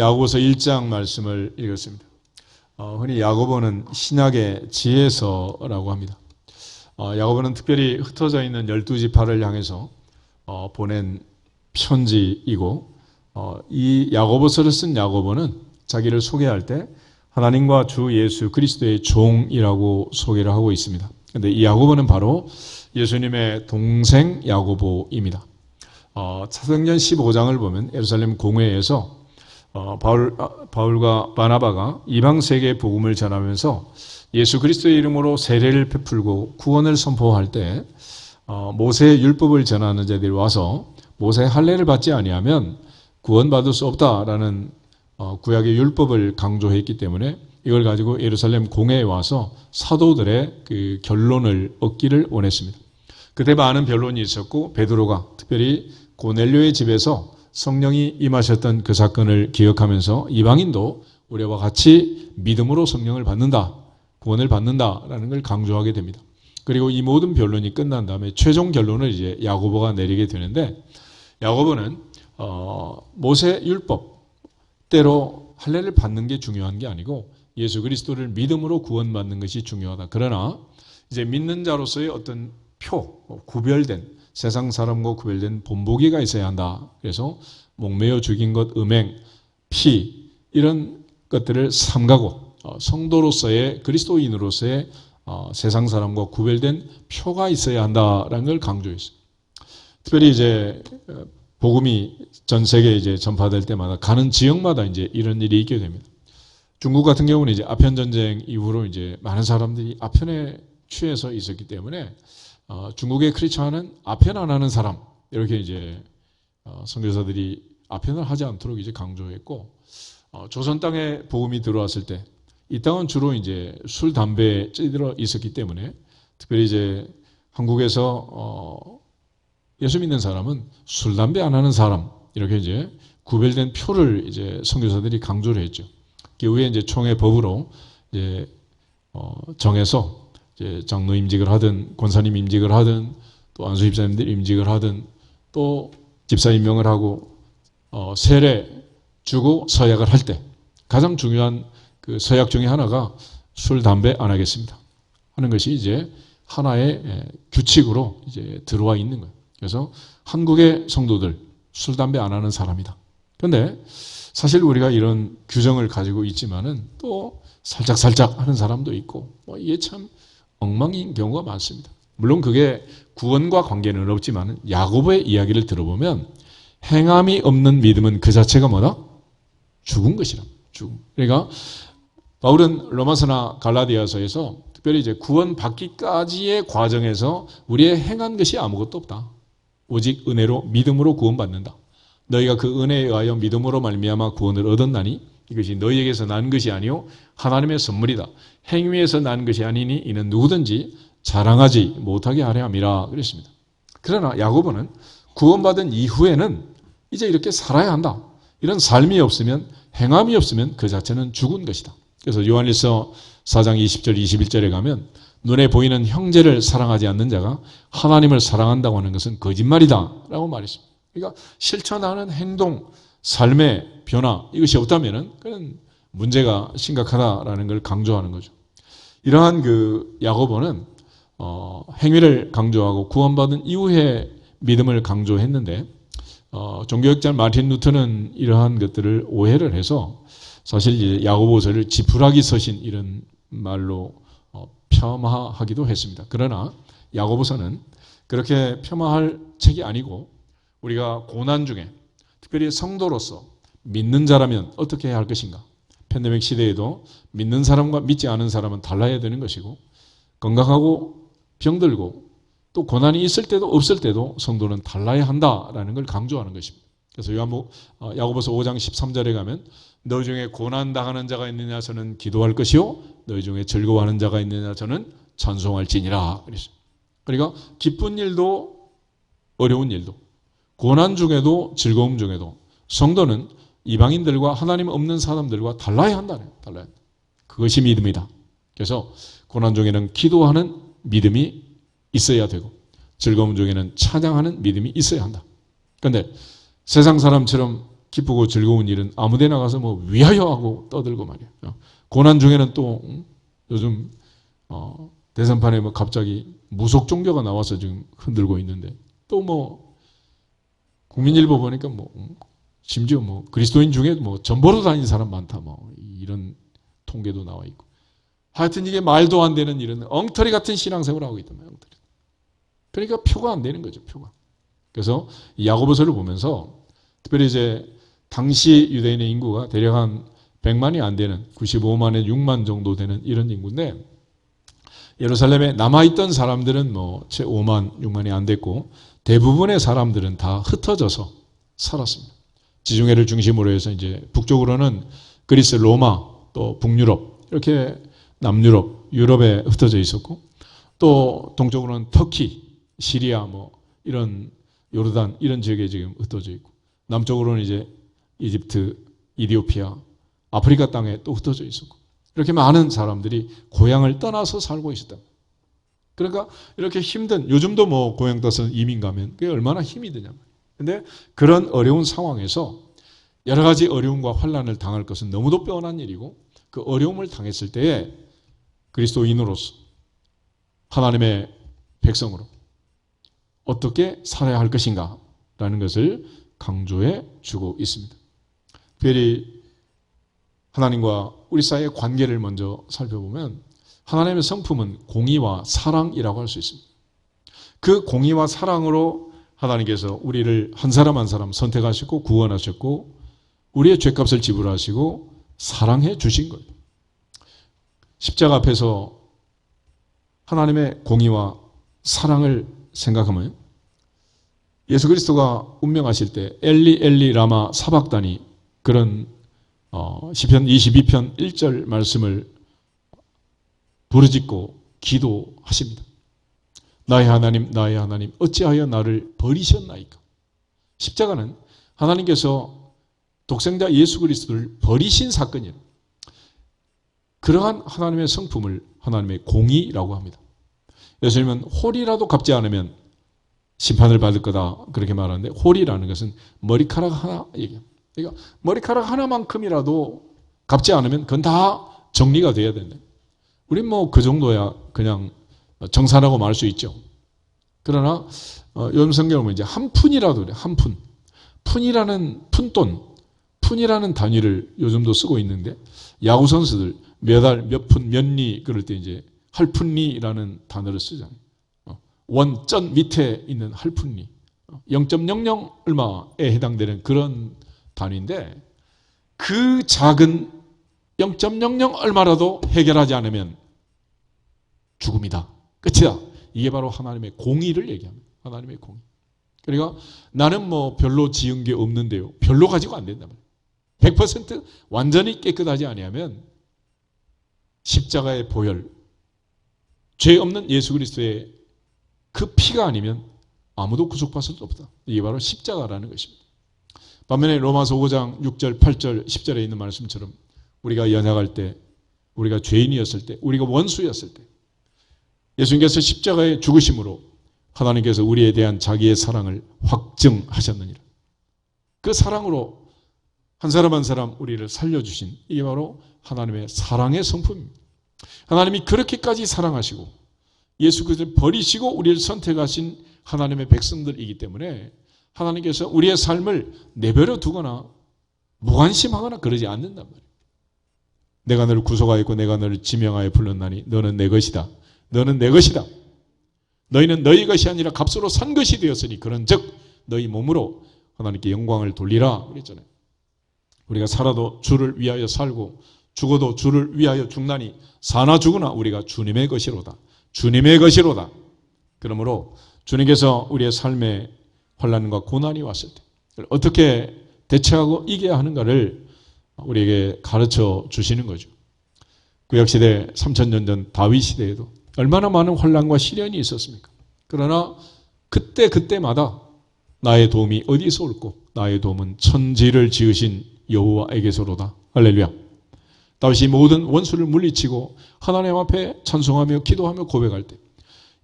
야고보서 1장 말씀을 읽었습니다. 흔히 야고보는 신약의 지혜서라고 합니다. 야고보는 특별히 흩어져 있는 12지파를 향해서 보낸 편지이고, 이 야고보서를 쓴 야고보는 자기를 소개할 때 하나님과 주 예수 그리스도의 종이라고 소개를 하고 있습니다. 그런데 이 야고보는 바로 예수님의 동생 야고보입니다. 사도행전 15장을 보면 예루살렘 공회에서 바울과 바나바가 이방 세계의 복음을 전하면서 예수 그리스도의 이름으로 세례를 베풀고 구원을 선포할 때 모세의 율법을 전하는 자들이 와서 모세의 할례를 받지 아니하면 구원받을 수 없다라는 구약의 율법을 강조했기 때문에 이걸 가지고 예루살렘 공회에 와서 사도들의 그 결론을 얻기를 원했습니다. 그때 많은 변론이 있었고, 베드로가 특별히 고넬료의 집에서 성령이 임하셨던 그 사건을 기억하면서 이방인도 우리와 같이 믿음으로 성령을 받는다, 구원을 받는다라는 걸 강조하게 됩니다. 그리고 이 모든 변론이 끝난 다음에 최종 결론을 이제 야고보가 내리게 되는데, 야고보는 모세 율법대로 할례를 받는 게 중요한 게 아니고 예수 그리스도를 믿음으로 구원받는 것이 중요하다. 그러나 이제 믿는 자로서의 어떤 구별된, 세상 사람과 구별된 본보기가 있어야 한다. 그래서 목매어 죽인 것, 음행, 피 이런 것들을 삼가고 성도로서의, 그리스도인으로서의 세상 사람과 구별된 표가 있어야 한다라는 걸 강조했어요. 특별히 이제 복음이 전 세계에 이제 전파될 때마다 가는 지역마다 이제 이런 일이 있게 됩니다. 중국 같은 경우는 이제 아편 전쟁 이후로 이제 많은 사람들이 아편에 취해서 있었기 때문에 중국의 크리스천은 아편 안 하는 사람, 이렇게 이제 선교사들이 아편을 하지 않도록 이제 강조했고, 조선 땅에 복음이 들어왔을 때 이 땅은 주로 이제 술, 담배에 찌들어 있었기 때문에 특별히 이제 한국에서 예수 믿는 사람은 술, 담배 안 하는 사람, 이렇게 이제 구별된 표를 이제 선교사들이 강조를 했죠. 그 후에 이제 총회 법으로 이제 정해서 이제 장로 임직을 하든 권사님 임직을 하든 또 안수 집사님들 임직을 하든 또 집사 임명을 하고 세례 주고 서약을 할 때 가장 중요한 그 서약 중에 하나가 술, 담배 안 하겠습니다 하는 것이 이제 하나의 규칙으로 이제 들어와 있는 거예요. 그래서 한국의 성도들 술, 담배 안 하는 사람이다. 그런데 사실 우리가 이런 규정을 가지고 있지만은 또 살짝 하는 사람도 있고, 이게 참 엉망인 경우가 많습니다. 물론 그게 구원과 관계는 없지만 야고보의 이야기를 들어보면 행함이 없는 믿음은 그 자체가 뭐다? 죽은 것이라. 죽음. 그러니까 바울은 로마서나 갈라디아서에서 특별히 이제 구원받기까지의 과정에서 우리의 행한 것이 아무것도 없다. 오직 은혜로 믿음으로 구원받는다. 너희가 그 은혜에 의하여 믿음으로 말미암아 구원을 얻었나니 이것이 너희에게서 난 것이 아니요 하나님의 선물이다. 행위에서 난 것이 아니니 이는 누구든지 자랑하지 못하게 하려 함이라 그랬습니다. 그러나 야고보는 구원받은 이후에는 이제 이렇게 살아야 한다. 이런 삶이 없으면, 행함이 없으면 그 자체는 죽은 것이다. 그래서 요한일서 4장 20절 21절에 가면 눈에 보이는 형제를 사랑하지 않는 자가 하나님을 사랑한다고 하는 것은 거짓말이다 라고 말했습니다. 그러니까 실천하는 행동, 삶의 변화, 이것이 없다면 그건 문제가 심각하다라는 걸 강조하는 거죠. 이러한 그 야고보는 행위를 강조하고 구원받은 이후에 믿음을 강조했는데, 종교학자 마틴 루터는 이러한 것들을 오해를 해서 사실 야고보서를 지푸라기 서신 이런 말로 폄하하기도 했습니다. 그러나 야고보서는 그렇게 폄하할 책이 아니고 우리가 고난 중에 특별히 성도로서 믿는 자라면 어떻게 해야 할 것인가, 팬데믹 시대에도 믿는 사람과 믿지 않은 사람은 달라야 되는 것이고, 건강하고 병들고 또 고난이 있을 때도 없을 때도 성도는 달라야 한다라는 걸 강조하는 것입니다. 그래서 야고보서 5장 13절에 가면 너희 중에 고난 당하는 자가 있느냐 저는 기도할 것이요 너희 중에 즐거워하는 자가 있느냐 저는 찬송할지니라 그랬어요. 그러니까 기쁜 일도 어려운 일도, 고난 중에도 즐거움 중에도 성도는 이방인들과 하나님 없는 사람들과 달라야 한다네. 달라야 한다. 그것이 믿음이다. 그래서 고난 중에는 기도하는 믿음이 있어야 되고 즐거움 중에는 찬양하는 믿음이 있어야 한다. 그런데 세상 사람처럼 기쁘고 즐거운 일은 아무데 나가서 뭐 위하여 하고 떠들고 말이야. 고난 중에는 또 요즘 대선판에 뭐 갑자기 무속 종교가 나와서 지금 흔들고 있는데, 또 뭐 국민일보 보니까 뭐 심지어 뭐 그리스도인 중에 뭐 전보로 다니는 사람 많다 뭐 이런 통계도 나와 있고, 하여튼 이게 말도 안 되는 이런 엉터리 같은 신앙생활을 하고 있단 말이에요. 엉터리. 그러니까 표가 안 되는 거죠, 표가. 그래서 이 야고보서를 보면서 특별히 이제 당시 유대인의 인구가 대략 한 100만이 안 되는 95만에 6만 정도 되는 이런 인구인데, 예루살렘에 남아있던 사람들은 뭐 채 5만, 6만이 안 됐고, 대부분의 사람들은 다 흩어져서 살았습니다. 지중해를 중심으로 해서 이제 북쪽으로는 그리스, 로마, 또 북유럽, 이렇게 남유럽, 유럽에 흩어져 있었고, 또 동쪽으로는 터키, 시리아, 뭐 이런 요르단 이런 지역에 지금 흩어져 있고, 남쪽으로는 이제 이집트, 이디오피아, 아프리카 땅에 또 흩어져 있었고, 이렇게 많은 사람들이 고향을 떠나서 살고 있었다. 그러니까 이렇게 힘든, 요즘도 뭐 고향 떠서 이민 가면 그게 얼마나 힘이 드냐. 근데 그런 어려운 상황에서 여러 가지 어려움과 환난을 당할 것은 너무도 뻔한 일이고, 그 어려움을 당했을 때에 그리스도인으로서 하나님의 백성으로 어떻게 살아야 할 것인가 라는 것을 강조해 주고 있습니다. 특별히 하나님과 우리 사이의 관계를 먼저 살펴보면 하나님의 성품은 공의와 사랑이라고 할 수 있습니다. 그 공의와 사랑으로 하나님께서 우리를 한 사람 한 사람 선택하셨고 구원하셨고 우리의 죄값을 지불하시고 사랑해 주신 거예요. 십자가 앞에서 하나님의 공의와 사랑을 생각하면 예수 그리스도가 운명하실 때 엘리 엘리 라마 사박다니, 그런 시편 22편 1절 말씀을 부르짖고 기도하십니다. 나의 하나님 어찌하여 나를 버리셨나이까. 십자가는 하나님께서 독생자 예수 그리스도를 버리신 사건이에요. 그러한 하나님의 성품을 하나님의 공의라고 합니다. 예수님은 홀이라도 갚지 않으면 심판을 받을 거다 그렇게 말하는데, 홀이라는 것은 머리카락 하나 얘기합니다. 그러니까 머리카락 하나만큼이라도 갚지 않으면 그건 다 정리가 돼야 된다. 우린 뭐 그 정도야 그냥 정산하고 말 수 있죠. 그러나 요즘 성경을 보면 이제 한 푼이라도 그래. 한 푼. 푼이라는 푼돈, 푼이라는 단위를 요즘도 쓰고 있는데, 야구 선수들 몇 알, 몇 푼, 몇 리 그럴 때 이제 할푼리라는 단어를 쓰잖아요. 원전 밑에 있는 할푼리, 0.00 얼마에 해당되는 그런 단위인데, 그 작은 0.00 얼마라도 해결하지 않으면 죽음이다, 끝이다. 이게 바로 하나님의 공의를 얘기합니다. 하나님의 공의. 그러니까 나는 뭐 별로 지은 게 없는데요, 별로 가지고 안 된단 말이에요. 100% 완전히 깨끗하지 아니하면 십자가의 보혈, 죄 없는 예수 그리스도의 그 피가 아니면 아무도 구속받을 수 없다. 이게 바로 십자가라는 것입니다. 반면에 로마서 5장 6절, 8절, 10절에 있는 말씀처럼 우리가 연약할 때, 우리가 죄인이었을 때, 우리가 원수였을 때 예수님께서 십자가의 죽으심으로 하나님께서 우리에 대한 자기의 사랑을 확증하셨느니라. 그 사랑으로 한 사람 한 사람 우리를 살려주신, 이게 바로 하나님의 사랑의 성품입니다. 하나님이 그렇게까지 사랑하시고 예수 그리스도를 버리시고 우리를 선택하신 하나님의 백성들이기 때문에 하나님께서 우리의 삶을 내버려 두거나 무관심하거나 그러지 않는단 말이에요. 내가 너를 구속하였고 내가 너를 지명하여 불렀나니 너는 내 것이다. 너는 내 것이다. 너희는 너희 것이 아니라 값으로 산 것이 되었으니 그런즉 너희 몸으로 하나님께 영광을 돌리라 그랬잖아요. 우리가 살아도 주를 위하여 살고 죽어도 주를 위하여 죽나니 사나 죽으나 우리가 주님의 것이로다. 주님의 것이로다. 그러므로 주님께서 우리의 삶에 환난과 고난이 왔을 때 어떻게 대처하고 이겨야 하는가를 우리에게 가르쳐 주시는 거죠. 구약시대 3000년 전 다윗 시대에도 얼마나 많은 환난과 시련이 있었습니까? 그러나 그때마다 나의 도움이 어디서 올고 나의 도움은 천지를 지으신 여호와에게서로다. 할렐루야. 다윗이 모든 원수를 물리치고 하나님 앞에 찬송하며 기도하며 고백할 때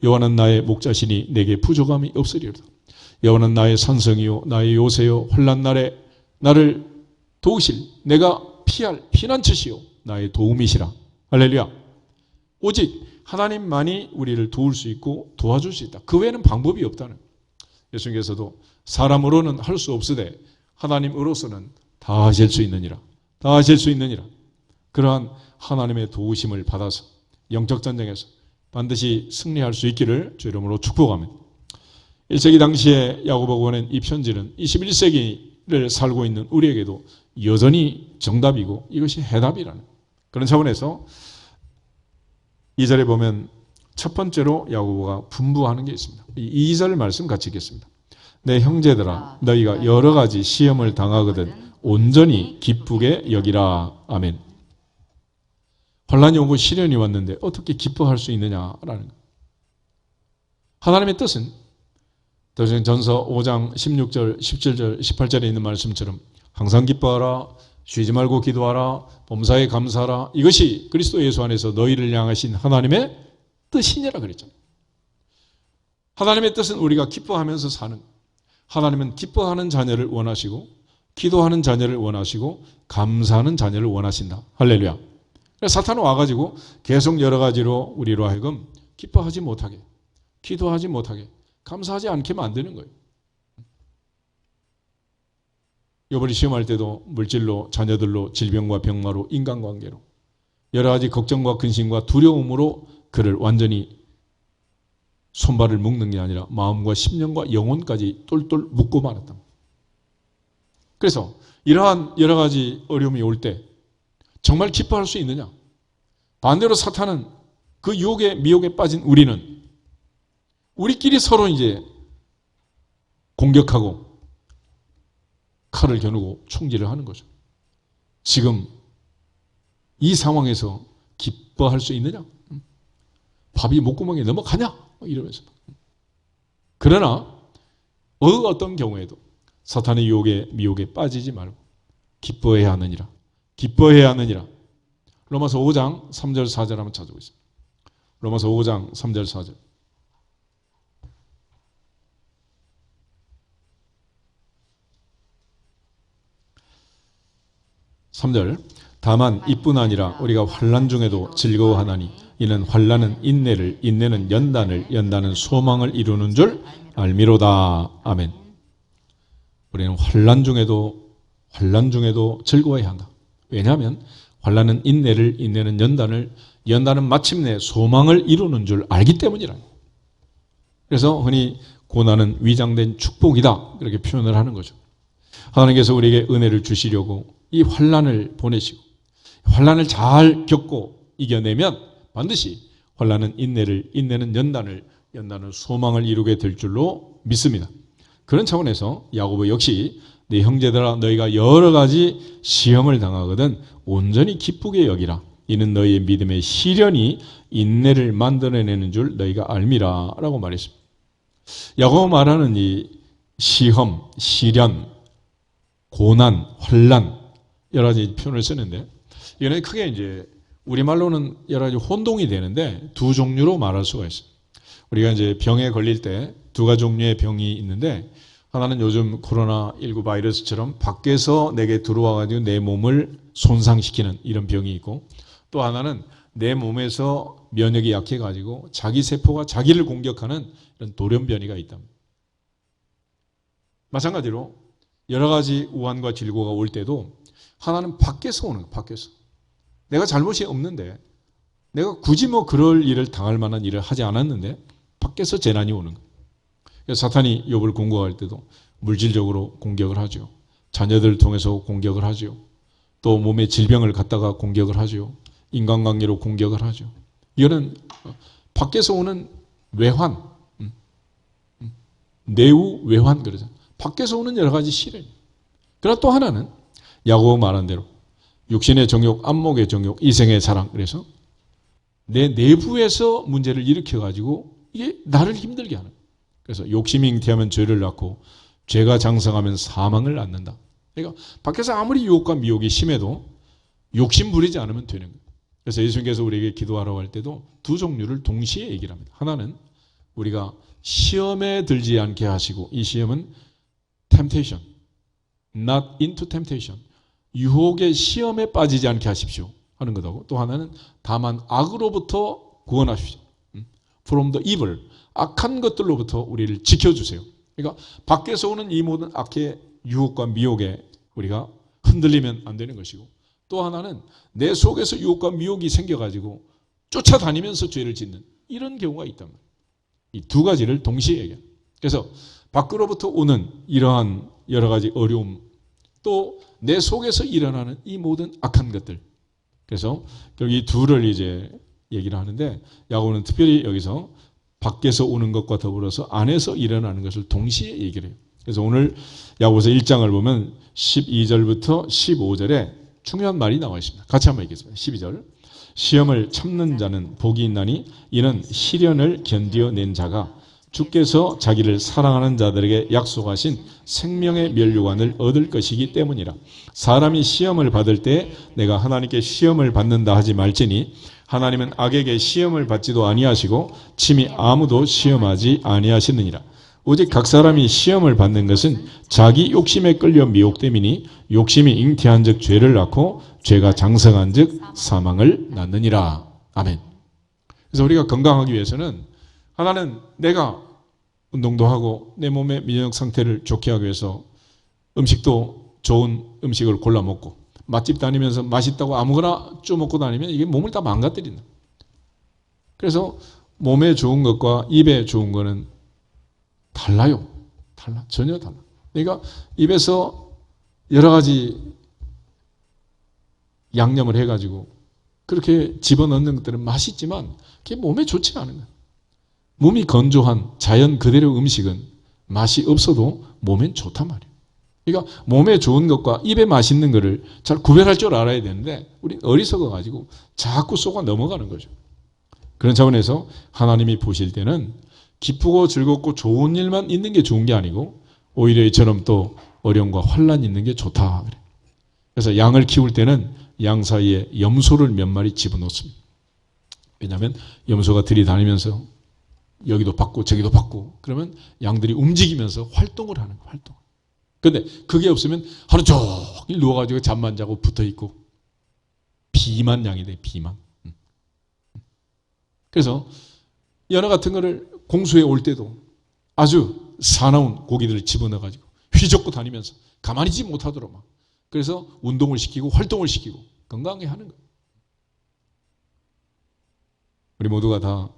여호와는 나의 목자시니 내게 부족함이 없으리로다. 여호와는 나의 산성이요 나의 요새요 환난 날에 나를 도우실, 내가 피할 피난처시요 나의 도움이시라. 할렐루야. 오직 하나님만이 우리를 도울 수 있고 도와줄 수 있다. 그 외에는 방법이 없다는. 예수님께서도 사람으로는 할 수 없으되 하나님으로서는 다 하실 수 있느니라. 다 하실 수 있느니라. 그러한 하나님의 도우심을 받아서 영적 전쟁에서 반드시 승리할 수 있기를 주 이름으로 축복하며, 1세기 당시에 야고보가 보낸 이 편지는 21세기를 살고 있는 우리에게도 여전히 정답이고 이것이 해답이라는 그런 차원에서 2절에 보면 첫 번째로 야고보가 분부하는 게 있습니다. 이 2절 말씀 같이 읽겠습니다. 내 형제들아 너희가 여러 가지 시험을 당하거든 온전히 기쁘게 여기라. 아멘. 환난이 오고 시련이 왔는데 어떻게 기뻐할 수 있느냐라는 거예요. 하나님의 뜻은 전서 5장 16절, 17절, 18절에 있는 말씀처럼 항상 기뻐하라, 쉬지 말고 기도하라, 범사에 감사하라. 이것이 그리스도 예수 안에서 너희를 향하신 하나님의 뜻이니라 그랬잖아요. 하나님의 뜻은 우리가 기뻐하면서 사는, 하나님은 기뻐하는 자녀를 원하시고 기도하는 자녀를 원하시고 감사하는 자녀를 원하신다. 할렐루야. 사탄은 와가지고 계속 여러 가지로 우리로 하여금 기뻐하지 못하게, 기도하지 못하게, 감사하지 않게 만드는 거예요. 요번에 시험할 때도 물질로, 자녀들로, 질병과 병마로, 인간관계로 여러 가지 걱정과 근심과 두려움으로 그를 완전히 손발을 묶는 게 아니라 마음과 심령과 영혼까지 똘똘 묶고 말았다. 그래서 이러한 여러 가지 어려움이 올 때 정말 기뻐할 수 있느냐? 반대로 사탄은 그 유혹에 미혹에 빠진 우리는 우리끼리 서로 이제 공격하고 칼을 겨누고 총질을 하는 거죠. 지금 이 상황에서 기뻐할 수 있느냐? 밥이 목구멍에 넘어가냐? 이러면서. 그러나 어떤 경우에도 사탄의 유혹에 미혹에 빠지지 말고 기뻐해야 하느니라. 기뻐해야 하느니라. 로마서 5장 3절 4절 한번 찾아보겠습니다. 로마서 5장 3절 4절. 다만 이뿐 아니라 우리가 환난 중에도 즐거워하나니 이는 환난은 인내를, 인내는 연단을, 연단은 소망을 이루는 줄 알미로다. 아멘. 우리는 환난 중에도 즐거워해야 한다. 왜냐하면 환난은 인내를, 인내는 연단을, 연단은 마침내 소망을 이루는 줄 알기 때문이라. 그래서 흔히 고난은 위장된 축복이다 그렇게 표현을 하는 거죠. 하나님께서 우리에게 은혜를 주시려고 이 환난을 보내시고 환난을 잘 겪고 이겨내면 반드시 환난은 인내를, 인내는 연단을, 연단은 소망을 이루게 될 줄로 믿습니다. 그런 차원에서 야고보 역시 네 형제들아 너희가 여러 가지 시험을 당하거든 온전히 기쁘게 여기라. 이는 너희의 믿음의 시련이 인내를 만들어내는 줄 너희가 알미라 라고 말했습니다. 야고보 말하는 이 시험, 시련, 고난, 환난 여러 가지 표현을 쓰는데 이거는 크게 이제 우리말로는 여러 가지 혼동이 되는데 두 종류로 말할 수가 있어요. 우리가 이제 병에 걸릴 때 두 가지 종류의 병이 있는데 하나는 요즘 코로나19 바이러스처럼 밖에서 내게 들어와가지고 내 몸을 손상시키는 이런 병이 있고 또 하나는 내 몸에서 면역이 약해가지고 자기 세포가 자기를 공격하는 이런 돌연변이가 있다. 마찬가지로 여러 가지 우환과 질고가 올 때도 하나는 밖에서 오는 거예요. 밖에서. 내가 잘못이 없는데 내가 굳이 뭐 그럴 일을 당할 만한 일을 하지 않았는데 밖에서 재난이 오는 거예요. 그래서 사탄이 욥을 공격할 때도 물질적으로 공격을 하죠. 자녀들을 통해서 공격을 하죠. 또 몸에 질병을 갖다가 공격을 하죠. 인간관계로 공격을 하죠. 이거는 밖에서 오는 외환, 내우 외환 그러죠. 밖에서 오는 여러 가지 시련. 그러나 또 하나는 야고보 말한 대로 육신의 정욕, 안목의 정욕, 이생의 사랑. 그래서 내 내부에서 문제를 일으켜가지고 이게 나를 힘들게 하는 거예요. 그래서 욕심이 잉태하면 죄를 낳고 죄가 장성하면 사망을 낳는다. 그러니까 밖에서 아무리 유혹과 미혹이 심해도 욕심 부리지 않으면 되는 거예요. 그래서 예수님께서 우리에게 기도하라고 할 때도 두 종류를 동시에 얘기를 합니다. 하나는 우리가 시험에 들지 않게 하시고 이 시험은 temptation, not into temptation. 유혹의 시험에 빠지지 않게 하십시오 하는 것하고, 또 하나는 다만 악으로부터 구원하십시오. from the evil. 악한 것들로부터 우리를 지켜주세요. 그러니까 밖에서 오는 이 모든 악의 유혹과 미혹에 우리가 흔들리면 안 되는 것이고, 또 하나는 내 속에서 유혹과 미혹이 생겨가지고 쫓아다니면서 죄를 짓는 이런 경우가 있단 말이에요. 이 두 가지를 동시에 얘기해요. 그래서 밖으로부터 오는 이러한 여러 가지 어려움, 또 내 속에서 일어나는 이 모든 악한 것들. 그래서 결국 이 둘을 이제 얘기를 하는데, 야고보는 특별히 여기서 밖에서 오는 것과 더불어서 안에서 일어나는 것을 동시에 얘기를 해요. 그래서 오늘 야고보서 1장을 보면 12절부터 15절에 중요한 말이 나와 있습니다. 같이 한번 읽겠습니다. 12절. 시험을 참는 자는 복이 있나니 이는 시련을 견디어낸 자가 주께서 자기를 사랑하는 자들에게 약속하신 생명의 면류관을 얻을 것이기 때문이라. 사람이 시험을 받을 때 내가 하나님께 시험을 받는다 하지 말지니 하나님은 악에게 시험을 받지도 아니하시고 친히 아무도 시험하지 아니하시느니라. 오직 각 사람이 시험을 받는 것은 자기 욕심에 끌려 미혹됨이니 욕심이 잉태한 즉 죄를 낳고 죄가 장성한 즉 사망을 낳느니라. 아멘. 그래서 우리가 건강하기 위해서는 하나는 내가 운동도 하고 내 몸의 면역 상태를 좋게 하기 위해서 음식도 좋은 음식을 골라 먹고, 맛집 다니면서 맛있다고 아무거나 쪼 먹고 다니면 이게 몸을 다 망가뜨린다. 그래서 몸에 좋은 것과 입에 좋은 거는 달라요. 전혀 달라. 그러니까 입에서 여러 가지 양념을 해가지고 그렇게 집어넣는 것들은 맛있지만 그게 몸에 좋지 않은 거예요. 몸이 건조한 자연 그대로 음식은 맛이 없어도 몸엔 좋단 말이에요. 그러니까 몸에 좋은 것과 입에 맛있는 것을 잘 구별할 줄 알아야 되는데 우리 어리석어가지고 자꾸 속아 넘어가는 거죠. 그런 차원에서 하나님이 보실 때는 기쁘고 즐겁고 좋은 일만 있는 게 좋은 게 아니고 오히려 이처럼 또 어려움과 환란이 있는 게 좋다. 그래서 양을 키울 때는 양 사이에 염소를 몇 마리 집어넣습니다. 왜냐하면 염소가 들이다니면서 여기도 받고 저기도 받고 그러면 양들이 움직이면서 활동을 하는 거예요. 활동. 근데 그게 없으면 하루 종일 누워가지고 잠만 자고 붙어있고 비만 양이 돼. 비만. 그래서 연어 같은 거를 공수해 올 때도 아주 사나운 고기들을 집어넣어가지고 휘젓고 다니면서 가만히 있지 못하도록 막. 그래서 운동을 시키고 활동을 시키고 건강하게 하는 거예요. 우리 모두가 다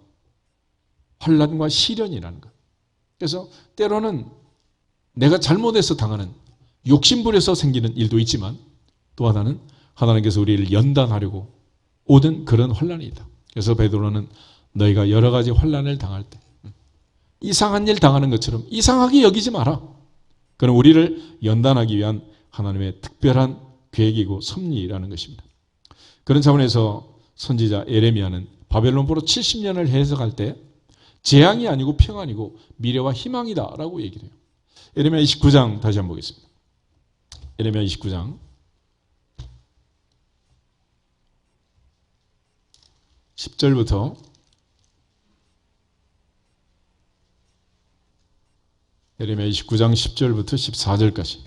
환란과 시련이라는 것. 그래서 때로는 내가 잘못해서 당하는 욕심부려서 생기는 일도 있지만 또 하나는 하나님께서 우리를 연단하려고 오는 그런 환란이 있다. 그래서 베드로는 너희가 여러 가지 환란을 당할 때 이상한 일 당하는 것처럼 이상하게 여기지 마라. 그건 우리를 연단하기 위한 하나님의 특별한 계획이고 섭리라는 것입니다. 그런 차원에서 선지자 예레미야는 바벨론 포로 70년을 해석할 때 재앙이 아니고 평안이고 미래와 희망이다라고 얘기를 해요. 예레미야 29장 다시 한번 보겠습니다. 예레미야 29장 10절부터 예레미야 29장 10절부터 14절까지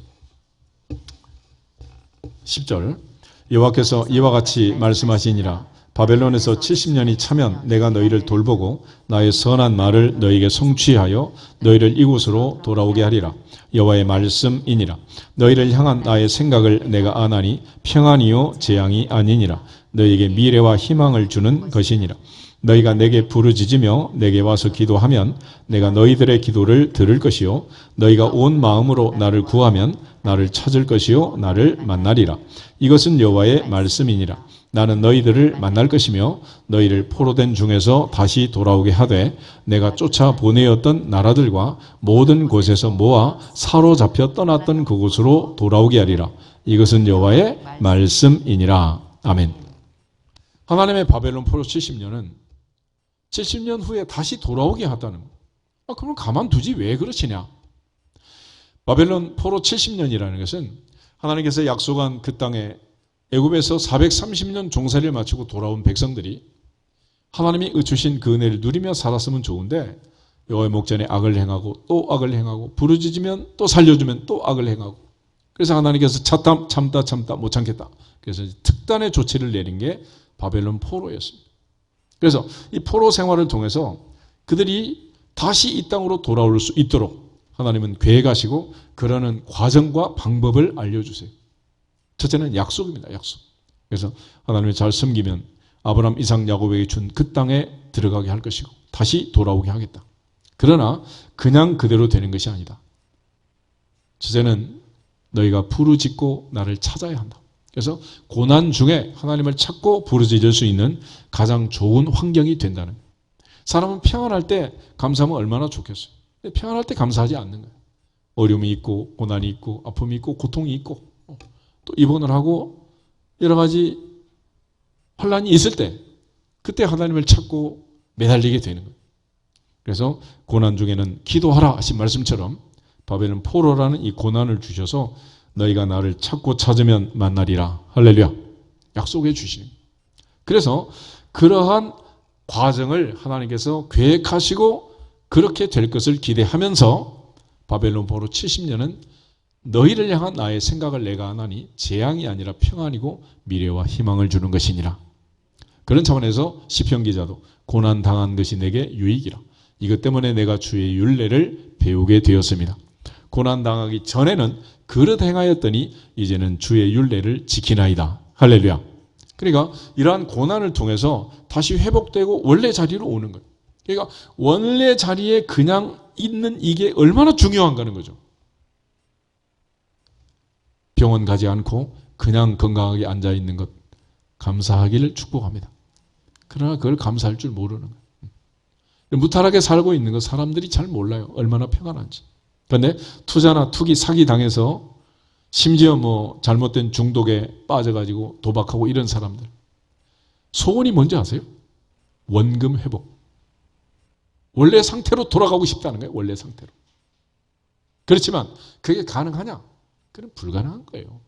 10절 여호와께서 이와 같이 말씀하시니라. 바벨론에서 70년이 차면 내가 너희를 돌보고 나의 선한 말을 너희에게 성취하여 너희를 이곳으로 돌아오게 하리라. 여호와의 말씀이니라. 너희를 향한 나의 생각을 내가 아나니 평안이요 재앙이 아니니라. 너희에게 미래와 희망을 주는 것이니라. 너희가 내게 부르짖으며 내게 와서 기도하면 내가 너희들의 기도를 들을 것이요 너희가 온 마음으로 나를 구하면 나를 찾을 것이요 나를 만나리라. 이것은 여호와의 말씀이니라. 나는 너희들을 만날 것이며 너희를 포로된 중에서 다시 돌아오게 하되 내가 쫓아 보내었던 나라들과 모든 곳에서 모아 사로잡혀 떠났던 그곳으로 돌아오게 하리라. 이것은 여호와의 말씀이니라. 아멘. 하나님의 바벨론 포로 70년은 70년 후에 다시 돌아오게 하다는 거예요. 그럼 가만두지 왜 그러시냐. 바벨론 포로 70년이라는 것은 하나님께서 약속한 그 땅에 애굽에서 430년 종살이를 마치고 돌아온 백성들이 하나님이 주신 그 은혜를 누리며 살았으면 좋은데 여호와의 목전에 악을 행하고 또 악을 행하고 부르짖으면 또 살려주면 또 악을 행하고 그래서 하나님께서 참다 못 참겠다. 그래서 특단의 조치를 내린 게 바벨론 포로였습니다. 그래서 이 포로 생활을 통해서 그들이 다시 이 땅으로 돌아올 수 있도록 하나님은 계획하시고 그러는 과정과 방법을 알려주세요. 첫째는 약속입니다. 약속. 그래서 하나님을 잘 섬기면 아브라함, 이삭, 야곱에게 준 그 땅에 들어가게 할 것이고 다시 돌아오게 하겠다. 그러나 그냥 그대로 되는 것이 아니다. 첫째는 너희가 부르짖고 나를 찾아야 한다. 그래서 고난 중에 하나님을 찾고 부르짖을 수 있는 가장 좋은 환경이 된다는 거예요. 사람은 평안할 때 감사하면 얼마나 좋겠어요. 근데 평안할 때 감사하지 않는 거예요. 어려움이 있고 고난이 있고 아픔이 있고 고통이 있고 또 입원을 하고 여러 가지 혼란이 있을 때 그때 하나님을 찾고 매달리게 되는 거예요. 그래서 고난 중에는 기도하라 하신 말씀처럼 바벨론 포로라는 이 고난을 주셔서 너희가 나를 찾고 찾으면 만나리라. 할렐루야. 약속해 주시는 거예요. 그래서 그러한 과정을 하나님께서 계획하시고 그렇게 될 것을 기대하면서 바벨론 포로 70년은 너희를 향한 나의 생각을 내가 하나니 재앙이 아니라 평안이고 미래와 희망을 주는 것이니라. 그런 차원에서 시편 기자도 고난 당한 것이 내게 유익이라. 이것 때문에 내가 주의 율례를 배우게 되었습니다. 고난 당하기 전에는 그릇 행하였더니 이제는 주의 율례를 지키나이다. 할렐루야. 그러니까 이러한 고난을 통해서 다시 회복되고 원래 자리로 오는 거예요. 그러니까 원래 자리에 그냥 있는 이게 얼마나 중요한가는 거죠. 병원 가지 않고 그냥 건강하게 앉아 있는 것 감사하기를 축복합니다. 그러나 그걸 감사할 줄 모르는 거예요. 무탈하게 살고 있는 거 사람들이 잘 몰라요. 얼마나 평안한지. 그런데 투자나 투기, 사기 당해서 심지어 뭐 잘못된 중독에 빠져가지고 도박하고 이런 사람들. 소원이 뭔지 아세요? 원금 회복. 원래 상태로 돌아가고 싶다는 거예요. 원래 상태로. 그렇지만 그게 가능하냐? 그건 불가능한 거예요.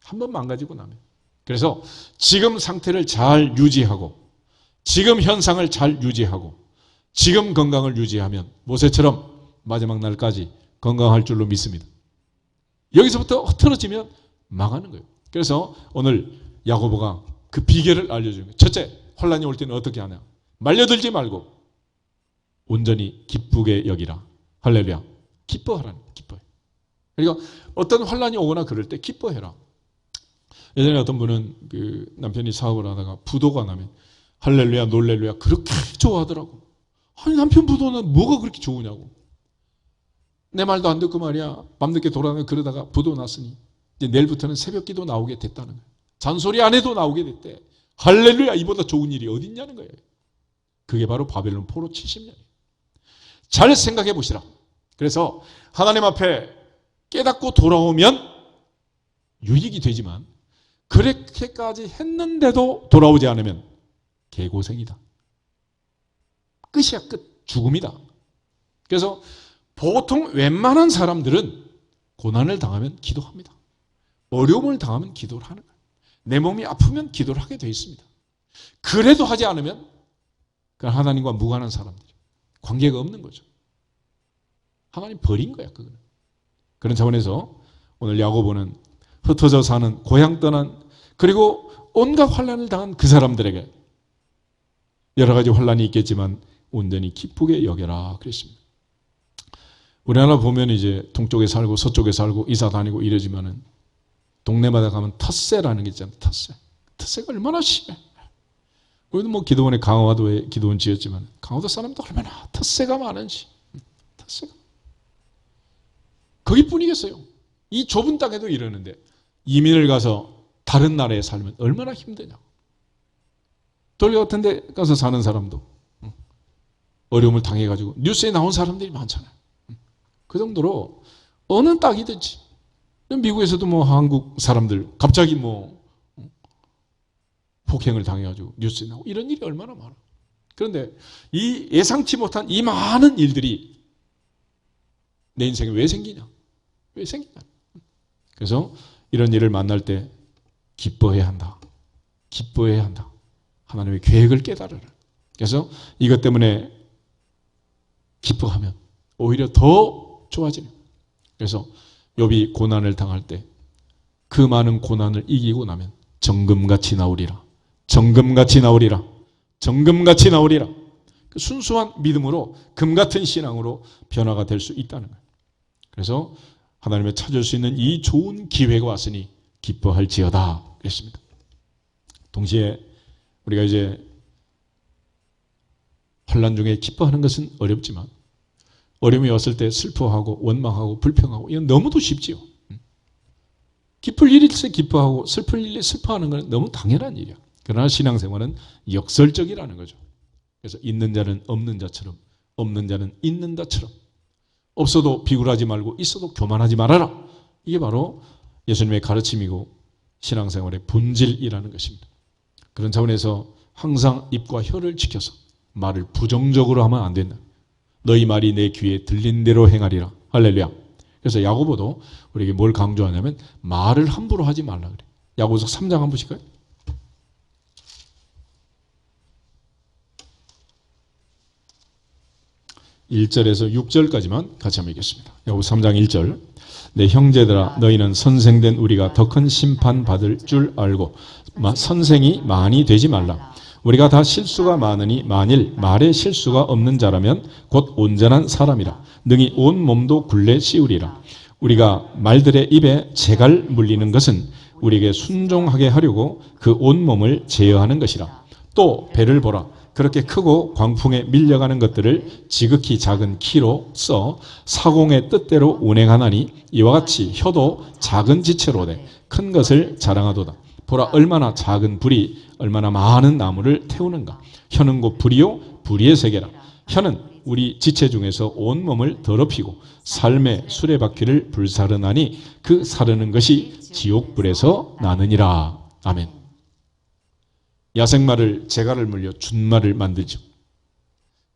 한번 망가지고 나면. 그래서 지금 상태를 잘 유지하고 지금 현상을 잘 유지하고 지금 건강을 유지하면 모세처럼 마지막 날까지 건강할 줄로 믿습니다. 여기서부터 흐트러지면 망하는 거예요. 그래서 오늘 야고보가 그 비결을 알려주는 거예요. 첫째, 혼란이 올 때는 어떻게 하냐. 말려들지 말고 온전히 기쁘게 여기라. 할렐루야. 기뻐하라는 거예요. 기뻐해. 그러니까 어떤 혼란이 오거나 그럴 때 기뻐해라. 예전에 어떤 분은 그 남편이 사업을 하다가 부도가 나면 할렐루야 놀렐루야 그렇게 좋아하더라고. 아니 남편 부도는 뭐가 그렇게 좋으냐고. 내 말도 안 듣고 말이야. 밤늦게 돌아다니고 그러다가 부도 났으니 이제 내일부터는 새벽 기도 나오게 됐다는 거예요. 잔소리 안 해도 나오게 됐대. 할렐루야 이보다 좋은 일이 어디 있냐는 거예요. 그게 바로 바벨론 포로 70년이에요. 잘 생각해 보시라. 그래서 하나님 앞에 깨닫고 돌아오면 유익이 되지만 그렇게까지 했는데도 돌아오지 않으면 개고생이다. 끝이야 끝. 죽음이다. 그래서 보통 웬만한 사람들은 고난을 당하면 기도합니다. 어려움을 당하면 기도를 하는 거예요. 내 몸이 아프면 기도를 하게 되어 있습니다. 그래도 하지 않으면 그건 하나님과 무관한 사람들이 관계가 없는 거죠. 하나님 버린 거야 그거는. 그런 차원에서 오늘 야고보는 흩어져 사는 고향 떠난 그리고 온갖 환난을 당한 그 사람들에게 여러 가지 환난이 있겠지만 온전히 기쁘게 여겨라 그랬습니다. 우리나라 보면 이제 동쪽에 살고 서쪽에 살고 이사 다니고 이러지만은 동네마다 가면 텃세라는 게 있잖아요. 텃세. 텃세가 얼마나 심해. 우리도 뭐 기도원에 강화도에 기도원 지었지만 강화도 사람도 얼마나 텃세가 많은지. 텃세가. 거기뿐이겠어요. 이 좁은 땅에도 이러는데 이민을 가서 다른 나라에 살면 얼마나 힘드냐. 돌려 같은 데 가서 사는 사람도 어려움을 당해가지고 뉴스에 나온 사람들이 많잖아요. 그 정도로 어느 땅이든지 미국에서도 뭐 한국 사람들 갑자기 뭐 폭행을 당해가지고 뉴스에 나오고 이런 일이 얼마나 많아. 그런데 이 예상치 못한 이 많은 일들이 내 인생에 왜 생기냐? 왜 생기냐? 그래서 이런 일을 만날 때 기뻐해야 한다. 기뻐해야 한다. 하나님의 계획을 깨달으라. 그래서 이것 때문에 기뻐하면 오히려 더 좋아지는. 그래서 욥이 고난을 당할 때 그 많은 고난을 이기고 나면 정금같이 나오리라. 정금같이 나오리라. 정금같이 나오리라. 그 순수한 믿음으로 금같은 신앙으로 변화가 될 수 있다는 거예요. 그래서 하나님을 찾을 수 있는 이 좋은 기회가 왔으니 기뻐할지어다 그랬습니다. 동시에 우리가 이제 환난 중에 기뻐하는 것은 어렵지만 어려움이 왔을 때 슬퍼하고 원망하고 불평하고 이건 너무도 쉽지요. 기쁠 일이 있을 때 기뻐하고 슬플 일이 슬퍼하는 건 너무 당연한 일이야. 그러나 신앙생활은 역설적이라는 거죠. 그래서 있는 자는 없는 자처럼, 없는 자는 있는 자처럼, 없어도 비굴하지 말고 있어도 교만하지 말아라. 이게 바로 예수님의 가르침이고 신앙생활의 본질이라는 것입니다. 그런 차원에서 항상 입과 혀를 지켜서 말을 부정적으로 하면 안 된다. 너희 말이 내 귀에 들린 대로 행하리라. 할렐루야. 그래서 야고보도 우리에게 뭘 강조하냐면 말을 함부로 하지 말라 그래. 야고보서 3장 한번 보실까요? 1절에서 6절까지만 같이 한번 읽겠습니다. 야고보서 3장 1절. 내 형제들아 너희는 선생된 우리가 더 큰 심판 받을 줄 알고 선생이 많이 되지 말라. 우리가 다 실수가 많으니 만일 말에 실수가 없는 자라면 곧 온전한 사람이라. 능히 온 몸도 굴레 씌우리라. 우리가 말들의 입에 재갈 물리는 것은 우리에게 순종하게 하려고 그 온 몸을 제어하는 것이라. 또 배를 보라. 그렇게 크고 광풍에 밀려가는 것들을 지극히 작은 키로 써 사공의 뜻대로 운행하나니 이와 같이 혀도 작은 지체로 돼 큰 것을 자랑하도다. 보라 얼마나 작은 불이 얼마나 많은 나무를 태우는가. 혀는 곧 불이요 불의의 세계라. 혀는 우리 지체 중에서 온몸을 더럽히고 삶의 수레바퀴를 불사르나니 그 사르는 것이 지옥불에서 나느니라. 아멘. 야생마를 재갈을 물려 준말을 만들죠.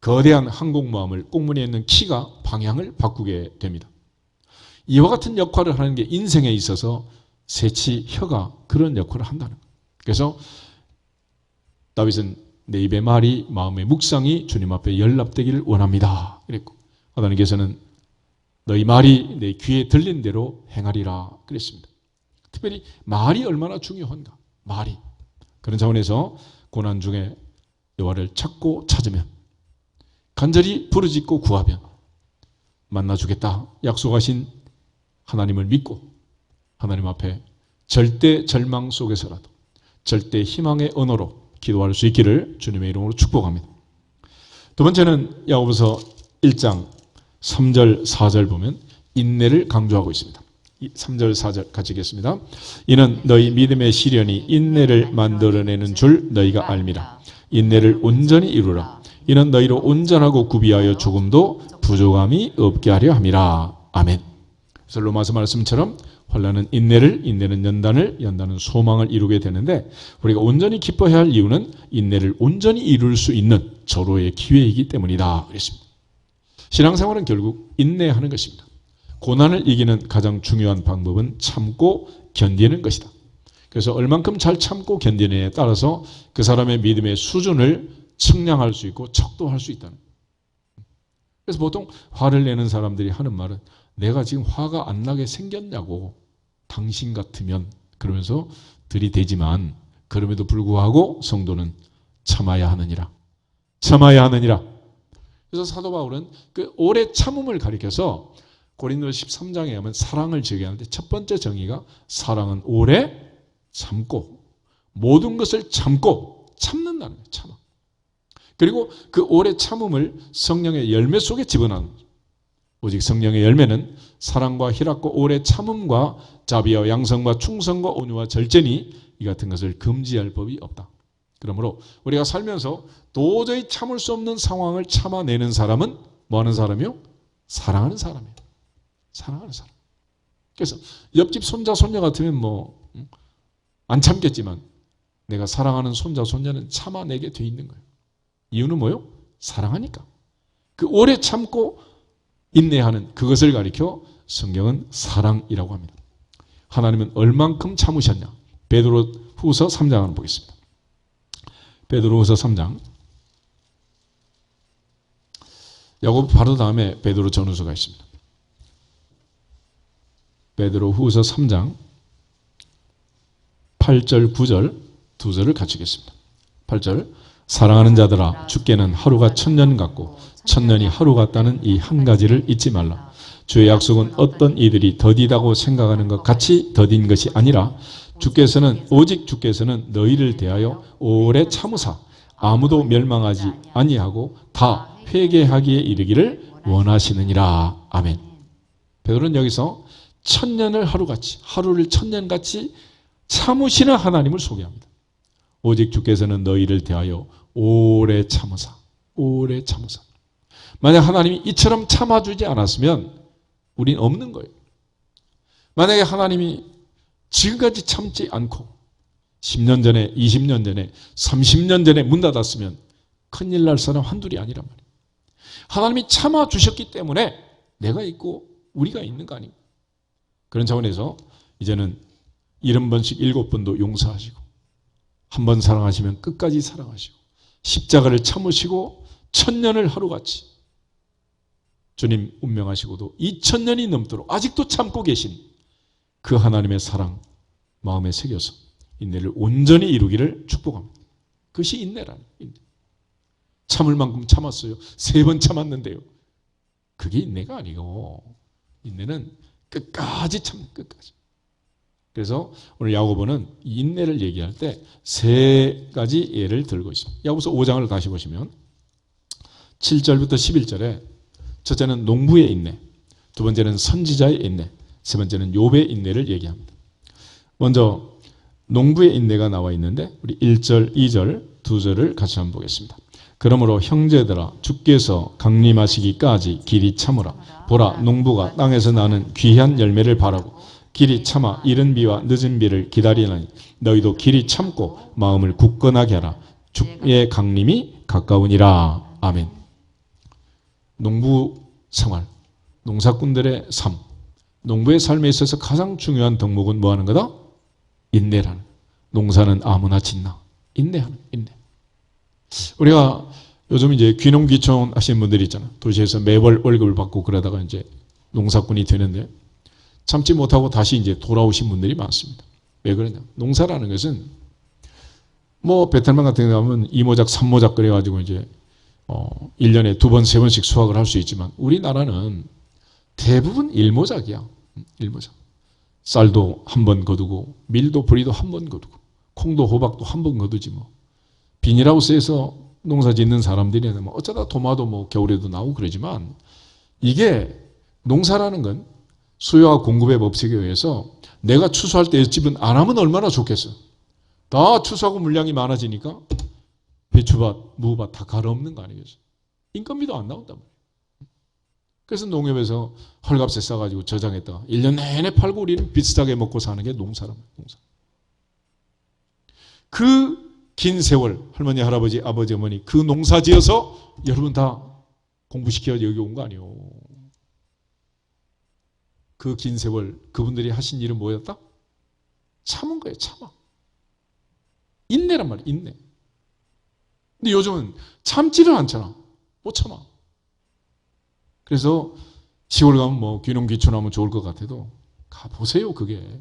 거대한 항공모함을 꽁무니에 있는 키가 방향을 바꾸게 됩니다. 이와 같은 역할을 하는 게 인생에 있어서 새치 혀가 그런 역할을 한다는 거예요. 그래서 다윗은 내 입의 말이 마음의 묵상이 주님 앞에 연락되기를 원합니다. 그랬고 하나님께서는 너희 말이 내 귀에 들린 대로 행하리라 그랬습니다. 특별히 말이 얼마나 중요한가. 말이. 그런 차원에서 고난 중에 여호와를 찾고 찾으면 간절히 부르짖고 구하면 만나주겠다 약속하신 하나님을 믿고 하나님 앞에 절대 절망 속에서라도 절대 희망의 언어로 기도할 수 있기를 주님의 이름으로 축복합니다. 두 번째는 야고보서 1장 3절 4절 보면 인내를 강조하고 있습니다. 3절 4절 같이 읽겠습니다. 이는 너희 믿음의 시련이 인내를 만들어내는 줄 너희가 알미라. 인내를 온전히 이루라. 이는 너희로 온전하고 구비하여 조금도 부족함이 없게 하려 함이라. 아멘. 그래서 로마서 말씀처럼 환난은 인내를, 인내는 연단을, 연단은 소망을 이루게 되는데 우리가 온전히 기뻐해야 할 이유는 인내를 온전히 이룰 수 있는 절호의 기회이기 때문이다 그랬습니다. 신앙생활은 결국 인내하는 것입니다. 고난을 이기는 가장 중요한 방법은 참고 견디는 것이다. 그래서 얼만큼 잘 참고 견디느냐에 따라서 그 사람의 믿음의 수준을 측량할 수 있고 척도할 수 있다는 거예요. 그래서 보통 화를 내는 사람들이 하는 말은 내가 지금 화가 안 나게 생겼냐고 당신 같으면 그러면서 들이대지만 그럼에도 불구하고 성도는 참아야 하느니라. 참아야 하느니라. 그래서 사도 바울은 그 오래 참음을 가리켜서 고린도서 13장에 하면 사랑을 정의하는데 첫 번째 정의가 사랑은 오래 참고 모든 것을 참고 참는다는 거예요. 참아. 그리고 그 오래 참음을 성령의 열매 속에 집어넣는 거죠. 오직 성령의 열매는 사랑과 희락과 오래 참음과 자비와 양성과 충성과 온유와 절제니 이 같은 것을 금지할 법이 없다. 그러므로 우리가 살면서 도저히 참을 수 없는 상황을 참아내는 사람은 뭐 하는 사람이요? 사랑하는 사람이에요. 사랑하는 사람. 그래서 옆집 손자 손녀 같으면 뭐 안 참겠지만 내가 사랑하는 손자 손녀는 참아내게 돼 있는 거예요. 이유는 뭐요? 사랑하니까. 그 오래 참고 인내하는 그것을 가리켜 성경은 사랑이라고 합니다. 하나님은 얼만큼 참으셨냐? 베드로 후서 3장 한번 보겠습니다. 베드로 후서 3장. 야고보 바로 다음에 베드로 전후서가 있습니다. 베드로 후서 3장 8절, 9절 두 절을 갖추겠습니다. 8절 사랑하는 자들아 주께는 하루가 1000년 같고 1000년이 하루 같다는 이 한 가지를 잊지 말라. 주의 약속은 어떤 이들이 더디다고 생각하는 것 같이 더딘 것이 아니라 오직 주께서는 너희를 대하여 오래 참으사 아무도 멸망하지 아니하고 다 회개하기에 이르기를 원하시느니라. 아멘. 베드로는 여기서 1000년을 하루같이, 하루를 1000년같이 참으시는 하나님을 소개합니다. 오직 주께서는 너희를 대하여 오래 참으사. 만약 하나님이 이처럼 참아주지 않았으면 우린 없는 거예요. 만약에 하나님이 지금까지 참지 않고 10년 전에, 20년 전에, 30년 전에 문 닫았으면 큰일 날 사람 한둘이 아니란 말이에요. 하나님이 참아주셨기 때문에 내가 있고 우리가 있는 거 아닙니까? 그런 차원에서 이제는 70번씩 7번도 용서하시고 한 번 사랑하시면 끝까지 사랑하시고 십자가를 참으시고 1000년을 하루같이 주님 운명하시고도 2000년이 넘도록 아직도 참고 계신 그 하나님의 사랑 마음에 새겨서 인내를 온전히 이루기를 축복합니다. 그것이 인내라는 인내. 참을 만큼 참았어요. 3번 참았는데요. 그게 인내가 아니고 인내는 끝까지 참는 끝까지. 그래서 오늘 야고보는 인내를 얘기할 때 3가지 예를 들고 있습니다. 야고보서 5장을 다시 보시면 7절부터 11절에 첫째는 농부의 인내, 두 번째는 선지자의 인내, 세 번째는 욥의 인내를 얘기합니다. 먼저 농부의 인내가 나와 있는데 우리 1절, 2절, 2절을 같이 한번 보겠습니다. 그러므로 형제들아 주께서 강림하시기까지 길이 참으라. 보라 농부가 땅에서 나는 귀한 열매를 바라고 길이 참아 이른 비와 늦은 비를 기다리나니 너희도 길이 참고 마음을 굳건하게 하라. 주의 강림이 가까우니라. 아멘. 농부 생활, 농사꾼들의 삶, 농부의 삶에 있어서 가장 중요한 덕목은 뭐 하는 거다? 인내라는. 농사는 아무나 짓나. 인내하는, 인내. 우리가 요즘 이제 귀농귀촌 하시는 분들이 있잖아요. 도시에서 매월 월급을 받고 그러다가 이제 농사꾼이 되는데 참지 못하고 다시 이제 돌아오신 분들이 많습니다. 왜 그러냐? 농사라는 것은 뭐 베트남 같은 데 가면 2모작, 3모작 그래가지고 이제 1년에 2번, 3번씩 수확을 할 수 있지만 우리나라는 대부분 1모작이야. 1모작. 쌀도 한 번 거두고 밀도 보리도 한 번 거두고 콩도 호박도 한 번 거두지 뭐. 비닐하우스에서 농사 짓는 사람들이 뭐 어쩌다 토마토 뭐 겨울에도 나오고 그러지만 이게 농사라는 건 수요와 공급의 법칙에 의해서 내가 추수할 때 옆집은 안 하면 얼마나 좋겠어. 다 추수하고 물량이 많아지니까 배추밭, 무밭 다 갈아엎는 거 아니겠어. 인건비도 안 나온단 말이에요. 그래서 농협에서 헐값에 싸가지고 저장했다가 1년 내내 팔고 우리는 비싸게 먹고 사는 게 농사란 말이에요. 농사. 그 긴 세월 할머니, 할아버지, 아버지, 어머니 그 농사 지어서 여러분 다 공부시켜서 여기 온 거 아니에요. 그 긴 세월 그분들이 하신 일은 뭐였다? 참은 거예요. 참아. 인내란 말이에요. 인내. 근데 요즘은 참지를 않잖아. 못 참아. 그래서 시골 가면 뭐 귀농귀촌하면 좋을 것 같아도 가보세요. 그게.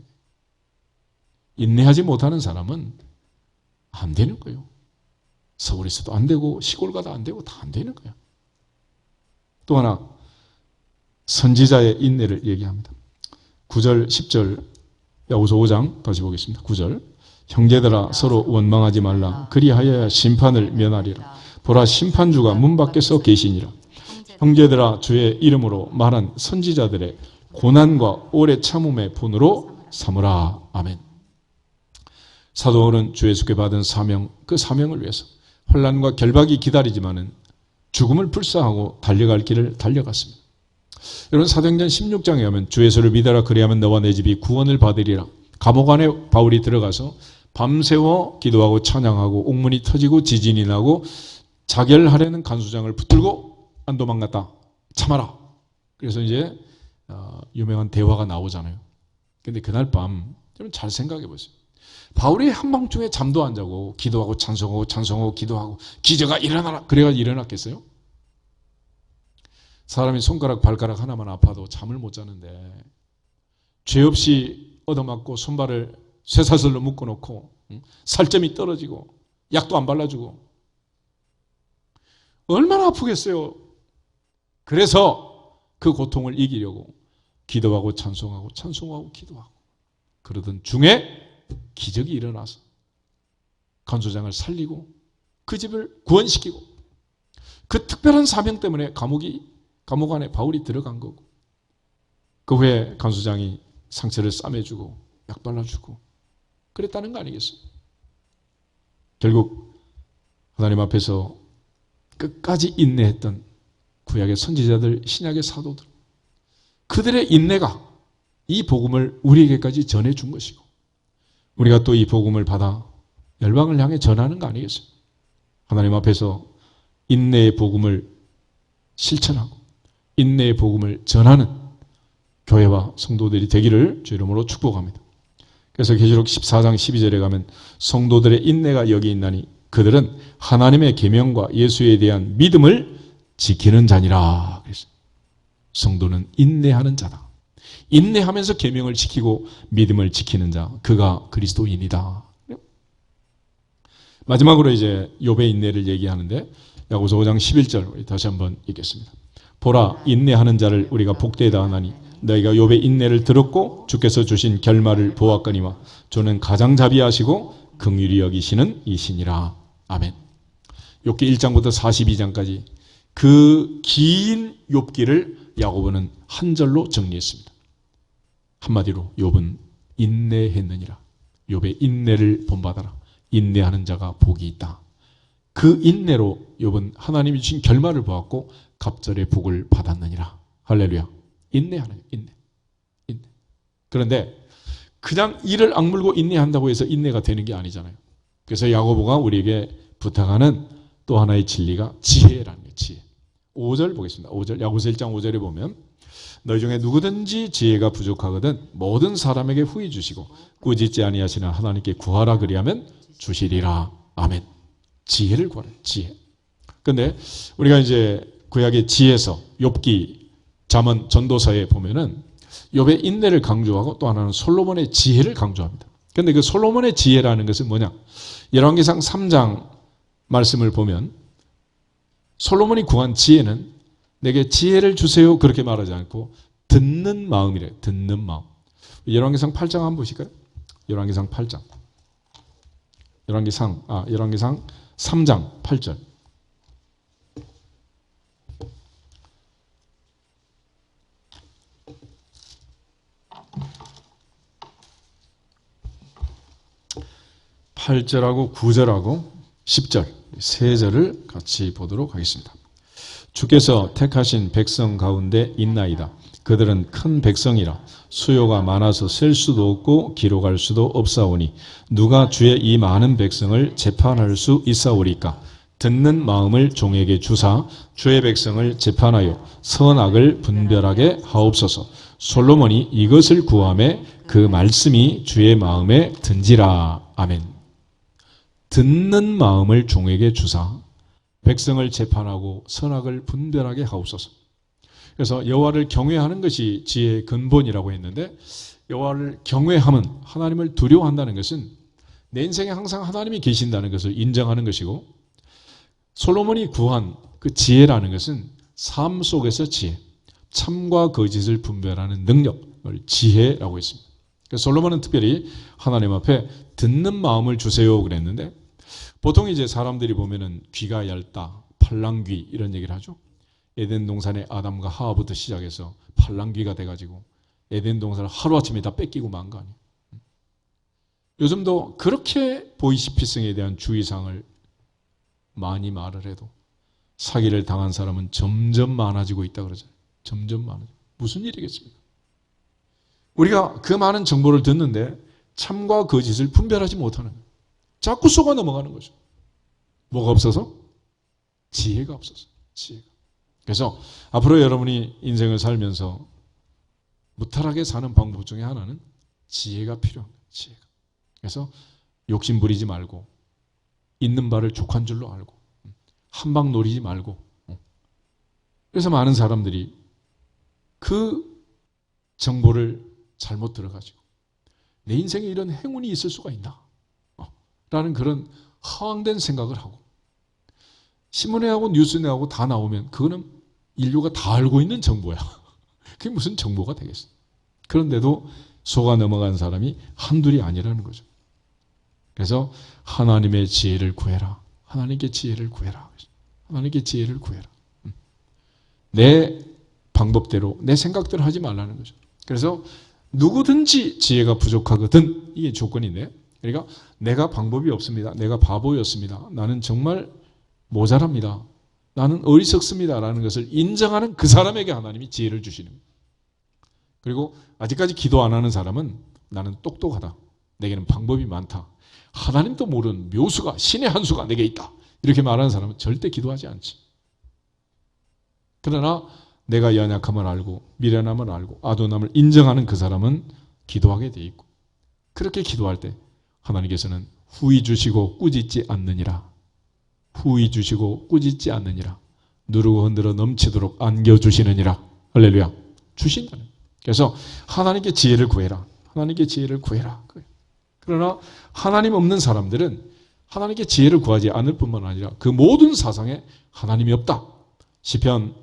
인내하지 못하는 사람은 안 되는 거예요. 서울에서도 안 되고 시골 가도 안 되고 다 안 되는 거야. 또 하나 선지자의 인내를 얘기합니다. 9절, 10절 야고보서 5장 다시 보겠습니다. 9절 형제들아 서로 원망하지 말라. 그리하여야 심판을 면하리라. 보라 심판주가 문 밖에서 계시니라. 형제들아 주의 이름으로 말한 선지자들의 고난과 오래 참음의 본으로 삼으라. 아멘. 사도 바울은 주 예수께 받은 사명, 그 사명을 위해서 환난과 결박이 기다리지만은 죽음을 불사하고 달려갈 길을 달려갔습니다. 여러분 사도행전 16장에 가면 주 예수를 믿어라 그리하면 너와 내 집이 구원을 받으리라. 감옥 안에 바울이 들어가서 밤새워 기도하고 찬양하고 옥문이 터지고 지진이 나고 자결하려는 간수장을 붙들고 안 도망갔다. 참아라. 그래서 이제 유명한 대화가 나오잖아요. 근데 그날 밤 여러분 잘 생각해 보세요. 바울이 한밤중에 잠도 안 자고 기도하고 찬송하고 기도하고 기저가 일어나라 그래가지고 일어났겠어요? 사람이 손가락 발가락 하나만 아파도 잠을 못 자는데 죄 없이 얻어맞고 손발을 쇠사슬로 묶어놓고 살점이 떨어지고 약도 안 발라주고 얼마나 아프겠어요. 그래서 그 고통을 이기려고 기도하고 찬송하고 찬송하고 기도하고 그러던 중에 기적이 일어나서 간소장을 살리고 그 집을 구원시키고 그 특별한 사명 때문에 감옥 안에 바울이 들어간 거고 그 후에 간소장이 상처를 싸매주고 약 발라주고 그랬다는 거 아니겠어요? 결국 하나님 앞에서 끝까지 인내했던 구약의 선지자들, 신약의 사도들 그들의 인내가 이 복음을 우리에게까지 전해준 것이고 우리가 또 이 복음을 받아 열방을 향해 전하는 거 아니겠어요? 하나님 앞에서 인내의 복음을 실천하고 인내의 복음을 전하는 교회와 성도들이 되기를 주 이름으로 축복합니다. 그래서 계시록 14장 12절에 가면 성도들의 인내가 여기 있나니 그들은 하나님의 계명과 예수에 대한 믿음을 지키는 자니라. 그랬어요. 성도는 인내하는 자다. 인내하면서 계명을 지키고 믿음을 지키는 자, 그가 그리스도인이다. 마지막으로 이제 욥의 인내를 얘기하는데 야고보서 5장 11절 다시 한번 읽겠습니다. 보라, 인내하는 자를 우리가 복되다 하나니 너희가 욥의 인내를 들었고 주께서 주신 결말을 보았거니와 주는 가장자비하시고 긍휼히 여기시는 이시니라. 아멘. 욥기 1장부터 42장까지 그 긴 욥기를 야고보는 한 절로 정리했습니다. 한마디로 욥은 인내했느니라. 욥의 인내를 본받아라. 인내하는 자가 복이 있다. 그 인내로 욥은 하나님이 주신 결말을 보았고 갑절의 복을 받았느니라. 할렐루야. 인내하는 인내. 그런데 그냥 이를 악물고 인내한다고 해서 인내가 되는 게 아니잖아요. 그래서 야고보가 우리에게 부탁하는 또 하나의 진리가 지혜라는 거예요. 지혜. 5절 보겠습니다. 5절 야고보서 1장 5절에 보면 너희 중에 누구든지 지혜가 부족하거든 모든 사람에게 후히 주시고 꾸짖지 아니하시는 하나님께 구하라 그리하면 주시리라. 아멘. 지혜를 구하라. 지혜. 그런데 우리가 이제 구약의 지혜서 욥기, 잠언, 전도서에 보면은 욥의 인내를 강조하고 또 하나는 솔로몬의 지혜를 강조합니다. 그런데 그 솔로몬의 지혜라는 것은 뭐냐? 열왕기상 3장 말씀을 보면 솔로몬이 구한 지혜는 내게 지혜를 주세요 그렇게 말하지 않고 듣는 마음이래요. 듣는 마음. 열왕기상 8장 한번 보실까요? 열왕기상 8장. 열왕기상 3장 8절. (8절하고) (9절하고) (10절) 세 절을 같이 보도록 하겠습니다. 주께서 택하신 백성 가운데 있나이다. 그들은 큰 백성이라 수요가 많아서 셀 수도 없고 기록할 수도 없사오니 누가 주의 이 많은 백성을 재판할 수 있사오리까? 듣는 마음을 종에게 주사 주의 백성을 재판하여 선악을 분별하게 하옵소서. 솔로몬이 이것을 구하매 그 말씀이 주의 마음에 든지라. 아멘. 듣는 마음을 종에게 주사 백성을 재판하고 선악을 분별하게 하옵소서. 그래서 여호와를 경외하는 것이 지혜의 근본이라고 했는데 여호와를 경외함은 하나님을 두려워한다는 것은 내 인생에 항상 하나님이 계신다는 것을 인정하는 것이고 솔로몬이 구한 그 지혜라는 것은 삶 속에서 지혜, 참과 거짓을 분별하는 능력을 지혜라고 했습니다. 그래서 솔로몬은 특별히 하나님 앞에 듣는 마음을 주세요 그랬는데 보통 이제 사람들이 보면은 귀가 얇다, 팔랑귀 이런 얘기를 하죠. 에덴 동산의 아담과 하와부터 시작해서 팔랑귀가 돼가지고 에덴 동산을 하루아침에 다 뺏기고 만 거 아니에요. 요즘도 그렇게 보이시피성에 대한 주의사항을 많이 말을 해도 사기를 당한 사람은 점점 많아지고 있다 그러잖아요. 점점 많아지고. 무슨 일이겠습니까? 우리가 그 많은 정보를 듣는데 참과 거짓을 분별하지 못하는 거예요. 자꾸 속아 넘어가는 거죠. 뭐가 없어서? 지혜가 없어서. 지혜가. 그래서 앞으로 여러분이 인생을 살면서 무탈하게 사는 방법 중에 하나는 지혜가 필요한 거예요. 지혜가. 그래서 욕심 부리지 말고 있는 바를 족한 줄로 알고 한 방 노리지 말고 그래서 많은 사람들이 그 정보를 잘못 들어가지고 내 인생에 이런 행운이 있을 수가 있나? 라는 그런 허황된 생각을 하고, 신문에 하고 뉴스에 하고 다 나오면 그거는 인류가 다 알고 있는 정보야. 그게 무슨 정보가 되겠어? 그런데도 속아 넘어간 사람이 한둘이 아니라는 거죠. 그래서 하나님의 지혜를 구해라. 하나님께 지혜를 구해라. 하나님께 지혜를 구해라. 내 방법대로, 내 생각대로 하지 말라는 거죠. 그래서 누구든지 지혜가 부족하거든, 이게 조건인데, 그러니까 내가 방법이 없습니다. 내가 바보였습니다. 나는 정말 모자랍니다. 나는 어리석습니다. 라는 것을 인정하는 그 사람에게 하나님이 지혜를 주시는 거예요. 그리고 아직까지 기도 안 하는 사람은 나는 똑똑하다. 내게는 방법이 많다. 하나님도 모르는 묘수가, 신의 한 수가 내게 있다. 이렇게 말하는 사람은 절대 기도하지 않지. 그러나 내가 연약함을 알고 미련함을 알고 아둔함을 인정하는 그 사람은 기도하게 돼 있고, 그렇게 기도할 때 하나님께서는 후히 주시고 꾸짖지 않느니라. 후히 주시고 꾸짖지 않느니라. 누르고 흔들어 넘치도록 안겨주시느니라. 할렐루야. 주신다는. 그래서 하나님께 지혜를 구해라. 하나님께 지혜를 구해라. 그러나 하나님 없는 사람들은 하나님께 지혜를 구하지 않을 뿐만 아니라 그 모든 사상에 하나님이 없다. 시편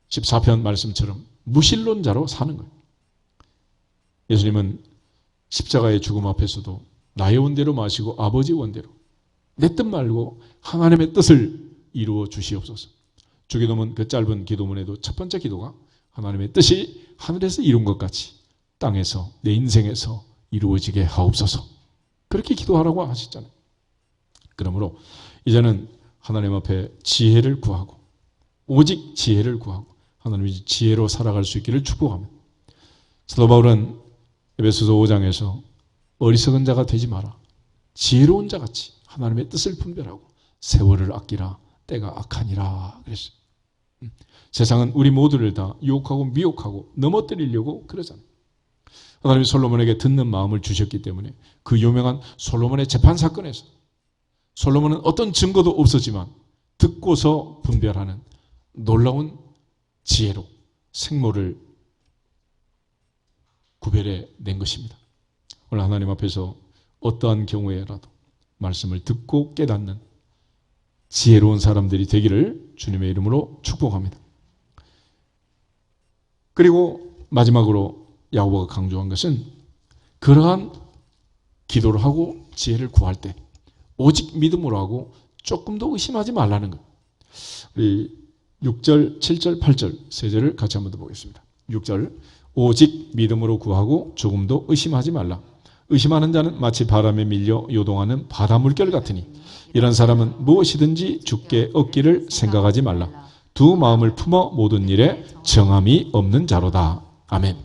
14편 말씀처럼 무신론자로 사는 거예요. 예수님은 십자가의 죽음 앞에서도 나의 원대로 마시고 아버지 원대로 내 뜻 말고 하나님의 뜻을 이루어 주시옵소서. 주기도문, 그 짧은 기도문에도 첫 번째 기도가 하나님의 뜻이 하늘에서 이룬 것 같이 땅에서 내 인생에서 이루어지게 하옵소서. 그렇게 기도하라고 하셨잖아요. 그러므로 이제는 하나님 앞에 지혜를 구하고, 오직 지혜를 구하고 하나님의 지혜로 살아갈 수 있기를 축복합니다. 사도 바울은 에베소서 5장에서 어리석은 자가 되지 마라. 지혜로운 자같이 하나님의 뜻을 분별하고 세월을 아끼라. 때가 악하니라 그랬어요. 세상은 우리 모두를 다 유혹하고 미혹하고 넘어뜨리려고 그러잖아요. 하나님이 솔로몬에게 듣는 마음을 주셨기 때문에 그 유명한 솔로몬의 재판 사건에서 솔로몬은 어떤 증거도 없었지만 듣고서 분별하는 놀라운 지혜로 생모를 구별해 낸 것입니다. 오늘 하나님 앞에서 어떠한 경우에라도 말씀을 듣고 깨닫는 지혜로운 사람들이 되기를 주님의 이름으로 축복합니다. 그리고 마지막으로 야고보가 강조한 것은 그러한 기도를 하고 지혜를 구할 때 오직 믿음으로 하고 조금도 의심하지 말라는 것. 우리 6절, 7절, 8절 세 절을 같이 한번 더 보겠습니다. 6절, 오직 믿음으로 구하고 조금도 의심하지 말라. 의심하는 자는 마치 바람에 밀려 요동하는 바다 물결 같으니 이런 사람은 무엇이든지 주께 얻기를 생각하지 말라. 두 마음을 품어 모든 일에 정함이 없는 자로다. 아멘.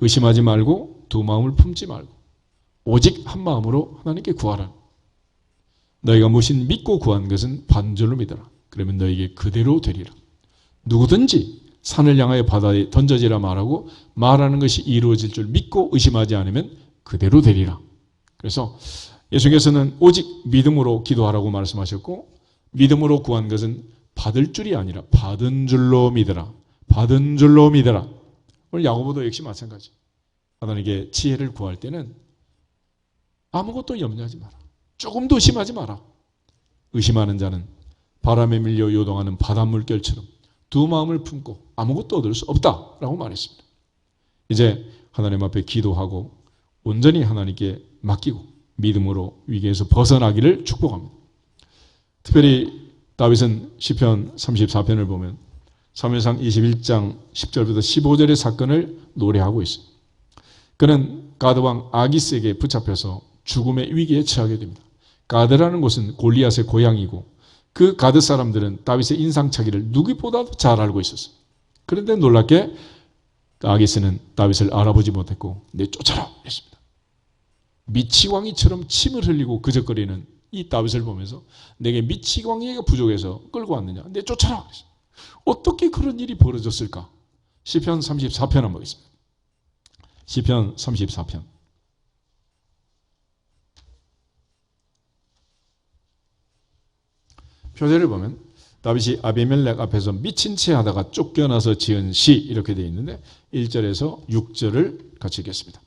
의심하지 말고 두 마음을 품지 말고 오직 한 마음으로 하나님께 구하라. 너희가 무엇인 믿고 구한 것은 반절로 믿어라. 그러면 너희에게 그대로 되리라. 누구든지 산을 향하여 바다에 던져지라 말하고 말하는 것이 이루어질 줄 믿고 의심하지 않으면 그대로 되리라. 그래서 예수께서는 오직 믿음으로 기도하라고 말씀하셨고, 믿음으로 구한 것은 받을 줄이 아니라 받은 줄로 믿어라. 받은 줄로 믿어라. 오늘 야고보도 역시 마찬가지. 하나님께 지혜를 구할 때는 아무것도 염려하지 마라. 조금도 의심하지 마라. 의심하는 자는 바람에 밀려 요동하는 바닷물결처럼 두 마음을 품고 아무것도 얻을 수 없다라고 말했습니다. 이제 하나님 앞에 기도하고 온전히 하나님께 맡기고 믿음으로 위기에서 벗어나기를 축복합니다. 특별히 다윗은 시편 34편을 보면 사무엘상 21장 10절부터 15절의 사건을 노래하고 있습니다. 그는 가드왕 아기스에게 붙잡혀서 죽음의 위기에 처하게 됩니다. 가드라는 곳은 골리앗의 고향이고 그 가드 사람들은 다윗의 인상착의를 누구보다도 잘 알고 있었어요. 그런데 놀랍게 아기스는 다윗을 알아보지 못했고 내쫓아라 했습니다. 미치광이처럼 침을 흘리고 그적거리는 이 다윗을 보면서 내게 미치광이가 부족해서 끌고 왔느냐, 내쫓아라 그랬어요. 어떻게 그런 일이 벌어졌을까? 시편 34편 한번 보겠습니다. 시편 34편 표제를 보면 다윗이 아비멜렉 앞에서 미친 채 하다가 쫓겨나서 지은 시 이렇게 되어 있는데 1절에서 6절을 같이 읽겠습니다.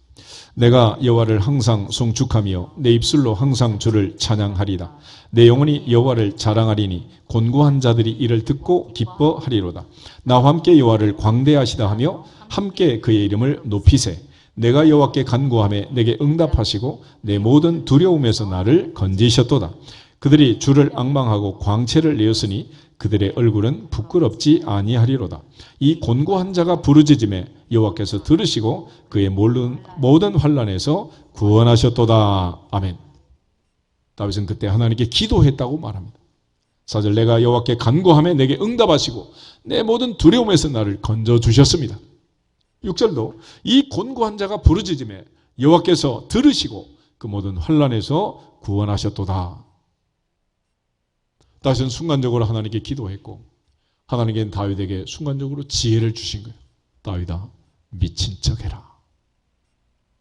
내가 여호와를 항상 송축하며 내 입술로 항상 주를 찬양하리다. 내 영혼이 여호와를 자랑하리니 곤고한 자들이 이를 듣고 기뻐하리로다. 나와 함께 여호와를 광대하시다 하며 함께 그의 이름을 높이세. 내가 여호와께 간구하며 내게 응답하시고 내 모든 두려움에서 나를 건지셨도다. 그들이 주를 앙망하고 광채를 내었으니 그들의 얼굴은 부끄럽지 아니하리로다. 이 곤고한 자가 부르짖음에 여호와께서 들으시고 그의 모든 환난에서 구원하셨도다. 아멘. 다윗은 그때 하나님께 기도했다고 말합니다. 4절 내가 여호와께 간구하며 내게 응답하시고 내 모든 두려움에서 나를 건져주셨습니다. 6절도 이 곤고한 자가 부르짖음에 여호와께서 들으시고 그 모든 환난에서 구원하셨도다. 다윗은 순간적으로 하나님께 기도했고 하나님께는 다윗에게 순간적으로 지혜를 주신 거예요. 다윗아 미친 척해라.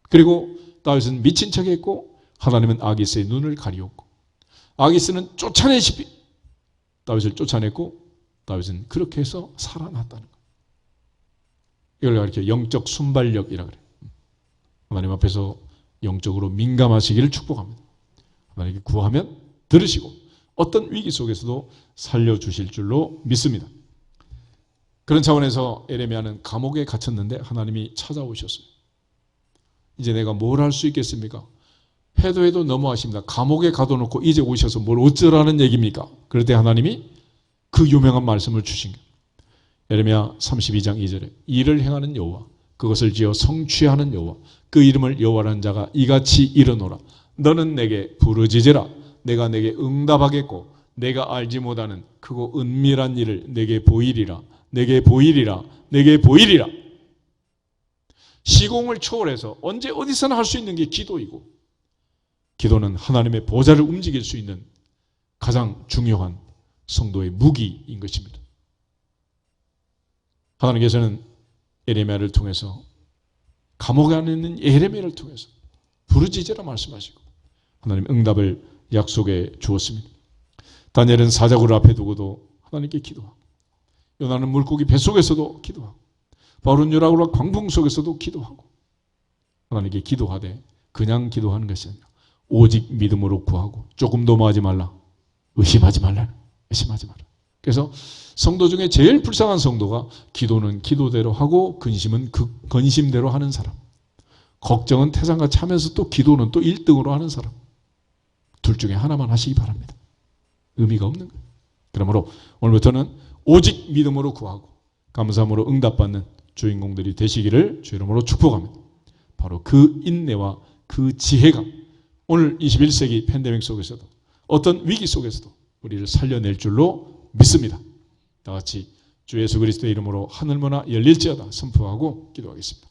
그리고 다윗은 미친 척했고 하나님은 아기스의 눈을 가리웠고 아기스는 쫓아내시피 다윗을 쫓아냈고 다윗은 그렇게 해서 살아났다는 거예요. 이걸 이렇게 영적 순발력이라 그래요. 하나님 앞에서 영적으로 민감하시기를 축복합니다. 하나님께 구하면 들으시고 어떤 위기 속에서도 살려주실 줄로 믿습니다. 그런 차원에서 에레미야는 감옥에 갇혔는데 하나님이 찾아오셨어요. 이제 내가 뭘 할 수 있겠습니까? 해도 너무하십니다. 감옥에 가둬놓고 이제 오셔서 뭘 어쩌라는 얘기입니까? 그럴 때 하나님이 그 유명한 말씀을 주신 거예요. 에레미야 32장 2절에 일을 행하는 여호와 그것을 지어 성취하는 여호와 그 이름을 여호와라는 자가 이같이 이르노라. 너는 내게 부르짖으라. 내가 내게 응답하겠고 내가 알지 못하는 크고 은밀한 일을 내게 보이리라. 내게 보이리라. 내게 보이리라. 시공을 초월해서 언제 어디서나 할 수 있는 게 기도이고 기도는 하나님의 보좌를 움직일 수 있는 가장 중요한 성도의 무기인 것입니다. 하나님께서는 에레미야를 통해서 감옥 안에 있는 에레미야를 통해서 부르짖으라 말씀하시고 하나님 응답을 약속해 주었습니다. 다니엘은 사자굴 앞에 두고도 하나님께 기도하고 요나는 물고기 뱃속에서도 기도하고 바울은 유라굴과 광풍 속에서도 기도하고 하나님께 기도하되 그냥 기도하는 것이 아니라 오직 믿음으로 구하고 조금도 뭐 하지 말라. 의심하지 말라. 의심하지 말라. 그래서 성도 중에 제일 불쌍한 성도가 기도는 기도대로 하고 근심은 그 근심대로 하는 사람. 걱정은 태산같이 하면서 또 기도는 또 1등으로 하는 사람. 둘 중에 하나만 하시기 바랍니다. 의미가 없는 거예요. 그러므로 오늘부터는 오직 믿음으로 구하고 감사함으로 응답받는 주인공들이 되시기를 주 이름으로 축복합니다. 바로 그 인내와 그 지혜가 오늘 21세기 팬데믹 속에서도 어떤 위기 속에서도 우리를 살려낼 줄로 믿습니다. 다 같이 주 예수 그리스도의 이름으로 하늘문화 열릴지어다 선포하고 기도하겠습니다.